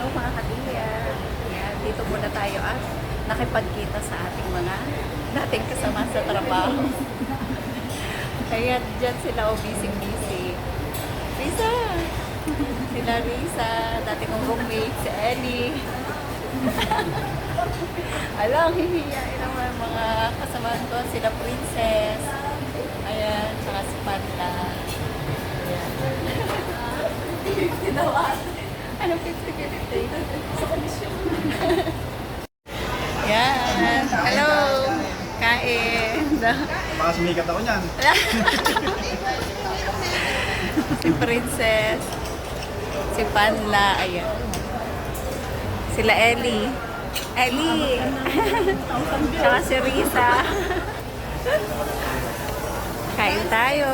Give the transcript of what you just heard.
Hello mga katiya. Yan, dito muna tayo at nakipagkita sa ating mga dating kasama sa trabaho. Kaya dyan sila busy-busy. Risa! Sila Risa, dati kong roommate, si Ellie. Alam, hihiyain naman mga kasamahan ko, sila Princess. Ayan, tsaka si Panda. Ayan. Ginawa. Ano 50-50? Sa komisyon. Yan. Hello. Kain. Baka sumikat ako niyan. Si Princess. Si Panla. Ayan. Sila Ellie. Ellie. Tsaka si Risa. Kain tayo.